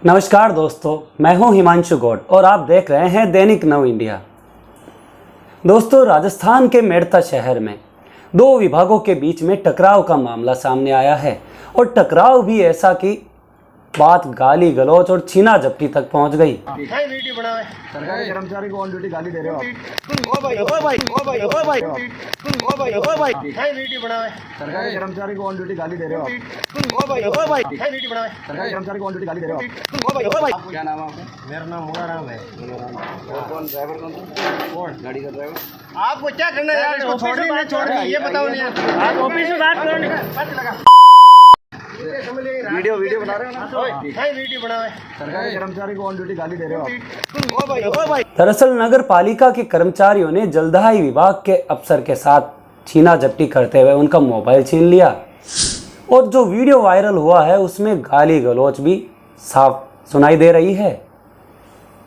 नमस्कार दोस्तों, मैं हूं हिमांशु गौड़ और आप देख रहे हैं दैनिक नव इंडिया। दोस्तों, राजस्थान के मेड़ता शहर में दो विभागों के बीच में टकराव का मामला सामने आया है और टकराव भी ऐसा कि बात गाली गलौज और छीना झपटी तक पहुंच गई। सरकारी कर्मचारी को ऑन ड्यूटी गाली दे रहे हो आप। सरकारी कर्मचारी को ऑन ड्यूटी गाली दे रहे हो आप। सरकारी कर्मचारी को ऑन ड्यूटी गाली दे रहे हो आप। क्या नाम है आपका? मेरा नाम मुराराम है। कौन ड्राइवर कौन गाड़ी का ड्राइवर? आपको क्या करना है यार? छोड़ ये बताओ नहीं यार। आप ऑफिस में बात करो। वीडियो बना रहे हो ना? वीडियो बनाओ। सरकारी कर्मचारी को ऑन ड्यूटी गाली दे रहे हो आप। दरअसल नगर पालिका के कर्मचारियों ने जलदाई विभाग के अफसर के साथ छीना झपटी करते हुए उनका मोबाइल छीन लिया और जो वीडियो वायरल हुआ है उसमें गाली गलौज भी साफ सुनाई दे रही है।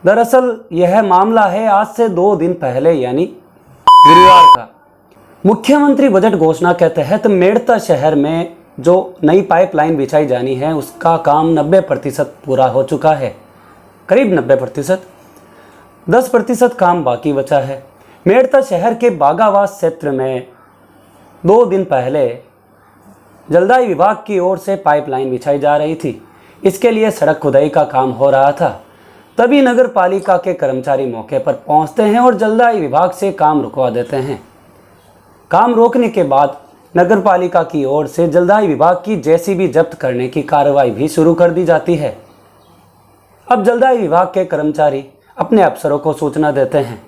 दरअसल यह मामला है आज से 2 दिन पहले यानी गुरुवार का। मुख्यमंत्री बजट घोषणा के तहत मेड़ता शहर में जो नई पाइपलाइन बिछाई जानी है उसका काम 90% पूरा हो चुका है, करीब 90%। 10% काम बाकी बचा है। मेड़ता शहर के बागावास क्षेत्र में 2 दिन पहले जलदाई विभाग की ओर से पाइपलाइन बिछाई जा रही थी। इसके लिए सड़क खुदाई का काम हो रहा था। तभी नगर पालिका के कर्मचारी मौके पर पहुंचते हैं और जलदाई विभाग से काम रुकवा देते हैं। काम रोकने के बाद नगर पालिका की ओर से जलदाई विभाग की जेसीबी जब्त करने की कार्रवाई भी शुरू कर दी जाती है। अब जलदाई विभाग के कर्मचारी अपने अफसरों को सूचना देते हैं।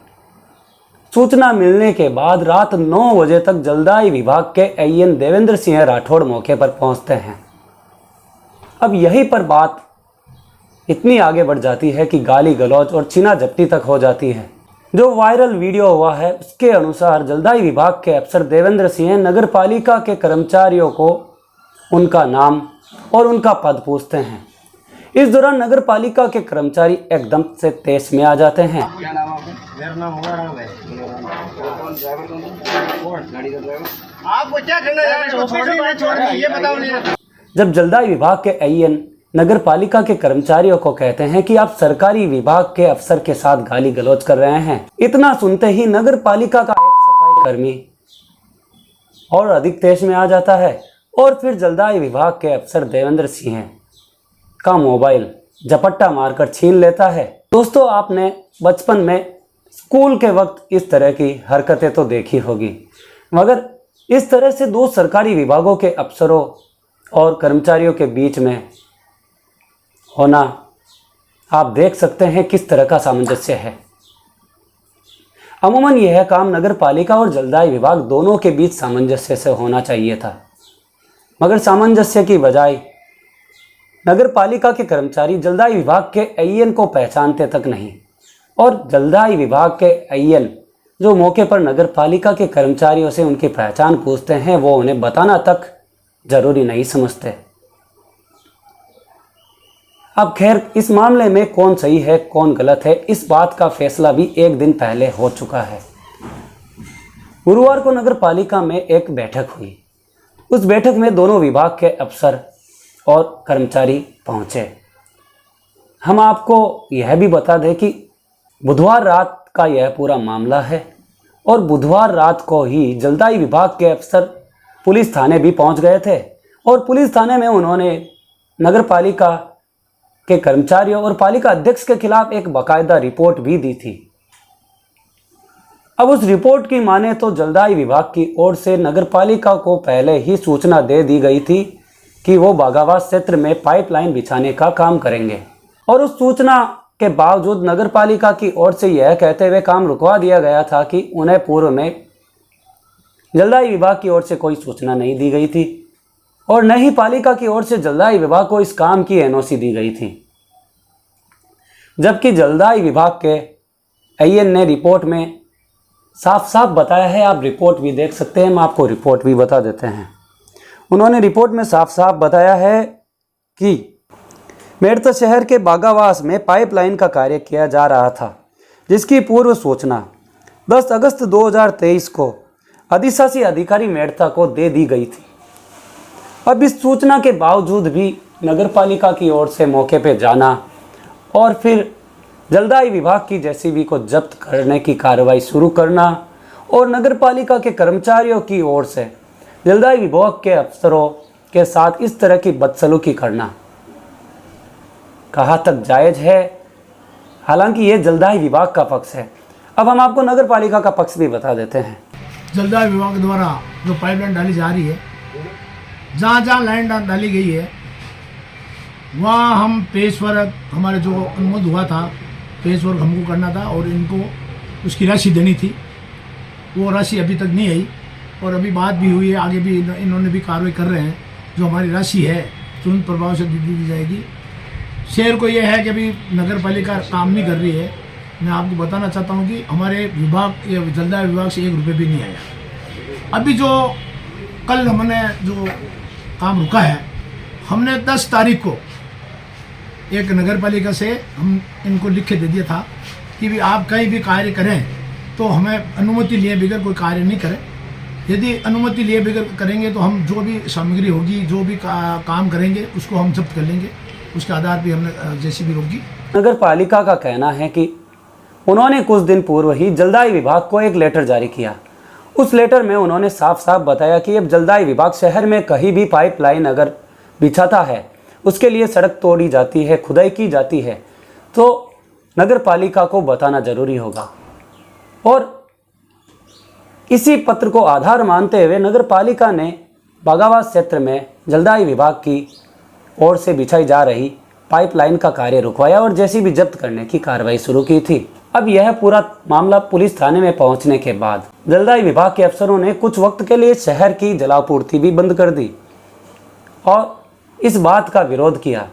सूचना मिलने के बाद रात 9 बजे तक जलदाई विभाग के AN देवेंद्र सिंह राठौड़ मौके पर पहुंचते हैं। अब यहीं पर बात इतनी आगे बढ़ जाती है कि गाली गलौज और छीना झपटी तक हो जाती है। जो वायरल वीडियो हुआ है उसके अनुसार जलदाई विभाग के अफसर देवेंद्र सिंह नगर पालिका के कर्मचारियों को उनका नाम और उनका पद पूछते हैं। इस दौरान नगर पालिका के कर्मचारी एकदम से तेज में आ जाते हैं। क्या नाम है आपका? मेरा नाम मुराराम है। कौन ड्राइवर कौन गाड़ी का ड्राइवर? आपको क्या करना है यार? छोड़ ये बताओ नहीं यार। जब जलदाई विभाग के AN नगर पालिका के कर्मचारियों को कहते हैं कि आप सरकारी विभाग के अफसर के साथ गाली गलौज कर रहे हैं, इतना सुनते ही नगर पालिका का एक सफाई कर्मी और अधिक तेज में आ जाता है और फिर जलदाई विभाग के अफसर देवेंद्र सिंह का मोबाइल झपट्टा मारकर छीन लेता है। दोस्तों, आपने बचपन में स्कूल के वक्त इस तरह की हरकतें तो देखी होगी, मगर इस तरह से 2 सरकारी विभागों के अफसरों और कर्मचारियों के बीच में होना आप देख सकते हैं किस तरह का सामंजस्य है। अमूमन यह काम नगर पालिका और जलदाई विभाग दोनों के बीच सामंजस्य से होना चाहिए था, मगर सामंजस्य की बजाय नगर पालिका के कर्मचारी जलदाई विभाग के AN को पहचानते तक नहीं और जलदाई विभाग के AN जो मौके पर नगर पालिका के कर्मचारियों से उनकी पहचान पूछते हैं वो उन्हें बताना तक जरूरी नहीं समझते। अब खैर, इस मामले में कौन सही है कौन गलत है इस बात का फैसला भी 1 दिन पहले हो चुका है। गुरुवार को नगर पालिका में एक बैठक हुई। उस बैठक में दोनों विभाग के अफसर और कर्मचारी पहुंचे। हम आपको यह भी बता दें कि बुधवार रात का यह पूरा मामला है और बुधवार रात को ही जलदाई विभाग के अफसर पुलिस थाने भी पहुंच गए थे और पुलिस थाने में उन्होंने नगर पालिका के कर्मचारियों और पालिका अध्यक्ष के खिलाफ एक बाकायदा रिपोर्ट भी दी थी। अब उस रिपोर्ट की माने तो जलदाई विभाग की ओर से नगर पालिका को पहले ही सूचना दे दी गई थी कि वो बागावास क्षेत्र में पाइपलाइन बिछाने का काम करेंगे और उस सूचना के बावजूद नगर पालिका की ओर से यह कहते हुए काम रुकवा दिया गया था कि उन्हें पूर्व में जलदाई विभाग की ओर से कोई सूचना नहीं दी गई थी और न ही पालिका की ओर से जलदाई विभाग को इस काम की NOC दी गई थी। जबकि जलदाई विभाग के AN ने रिपोर्ट में साफ साफ बताया है, आप रिपोर्ट भी देख सकते हैं, हम आपको रिपोर्ट भी बता देते हैं। उन्होंने रिपोर्ट में साफ साफ बताया है कि मेड़ता शहर के बागावास में पाइपलाइन का कार्य किया जा रहा था, जिसकी पूर्व सूचना 10 अगस्त 2023 को अधिशासी अधिकारी मेड़ता को दे दी गई थी। अब इस सूचना के बावजूद भी नगर पालिका की ओर से मौके पर जाना और फिर जलदाई विभाग की जेसीबी को जब्त करने की कार्रवाई शुरू करना और नगरपालिका के कर्मचारियों की ओर से जलदाई विभाग के अफसरों के साथ इस तरह की बदसलूकी करना कहाँ तक जायज़ है। हालांकि ये जलदाई विभाग का पक्ष है। अब हम आपको नगरपालिका का पक्ष भी बता देते हैं। जलदाय विभाग द्वारा जो पाइपलाइन डाली जा रही है, जहाँ जहाँ लाइन डाली गई है वहाँ हम पेश वर्क हमारे जो अनुमोद हुआ था, पेश वर्क हमको करना था और इनको उसकी राशि देनी थी। वो राशि अभी तक नहीं आई और अभी बात भी हुई है, आगे भी इन्होंने भी कार्रवाई कर रहे हैं। जो हमारी राशि है तुरंत प्रभाव से दी जाएगी। शहर को ये है कि अभी नगर पालिका काम नहीं कर रही है। मैं आपको बताना चाहता हूँ कि हमारे विभाग या जलदाय विभाग से 1 रुपये भी नहीं आया। अभी जो कल हमने जो काम रुका है, हमने 10 तारीख को एक नगर पालिका से हम इनको लिख के दे दिया था कि भी आप कहीं भी कार्य करें तो हमें अनुमति लिए बगैर कोई कार्य नहीं करें। यदि अनुमति लिए बगैर करेंगे तो हम जो भी सामग्री होगी, जो भी काम करेंगे उसको हम जब्त कर लेंगे। उसके आधार पर हमने जेसीबी रोकी। नगर पालिका का कहना है कि उन्होंने कुछ दिन पूर्व ही जलदाई विभाग को एक लेटर जारी किया। उस लेटर में उन्होंने साफ साफ बताया कि अब जलदाई विभाग शहर में कहीं भी पाइपलाइन अगर बिछाता है, उसके लिए सड़क तोड़ी जाती है, खुदाई की जाती है, तो नगर पालिका को बताना जरूरी होगा। और इसी पत्र को आधार मानते हुए नगर पालिका ने बागाबाद क्षेत्र में जलदाई विभाग की ओर से बिछाई जा रही पाइपलाइन का कार्य रुकवाया और जेसीबी जब्त करने की कार्रवाई शुरू की थी। अब यह पूरा मामला पुलिस थाने में पहुंचने के बाद जलदाई विभाग के अफसरों ने कुछ वक्त के लिए शहर की जलापूर्ति भी बंद कर दी और इस बात का विरोध किया।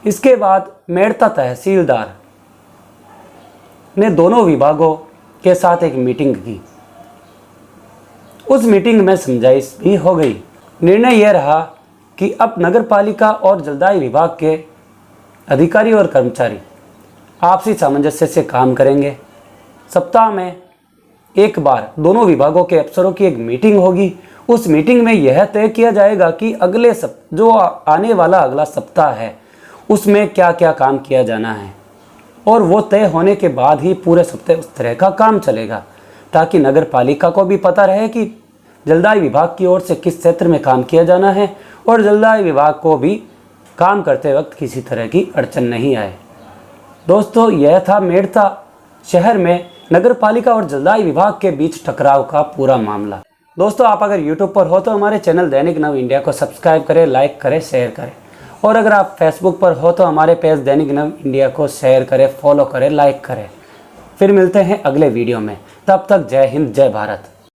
इसके बाद मेड़ता तहसीलदार ने दोनों विभागों के साथ एक मीटिंग की। उस मीटिंग में समझाइश भी हो गई। निर्णय यह रहा कि अब नगर पालिका और जलदाई विभाग के अधिकारी और कर्मचारी आपसी सामंजस्य से काम करेंगे। सप्ताह में एक बार दोनों विभागों के अफसरों की एक मीटिंग होगी। उस मीटिंग में यह तय किया जाएगा कि जो आने वाला अगला सप्ताह है उसमें क्या क्या काम किया जाना है और वो तय होने के बाद ही पूरे सप्ताह उस तरह का काम चलेगा, ताकि नगर पालिका को भी पता रहे कि जलदाई विभाग की ओर से किस क्षेत्र में काम किया जाना है और जलदाई विभाग को भी काम करते वक्त किसी तरह की अड़चन नहीं आए। दोस्तों, यह था मेड़ता शहर में नगर पालिका और जलदाई विभाग के बीच टकराव का पूरा मामला। दोस्तों, आप अगर YouTube पर हो तो हमारे चैनल दैनिक नव इंडिया को सब्सक्राइब करें, लाइक करें, शेयर करें। और अगर आप फेसबुक पर हो तो हमारे पेज दैनिक नव इंडिया को शेयर करें, फॉलो करें, लाइक करें। फिर मिलते हैं अगले वीडियो में। तब तक जय हिंद, जय भारत।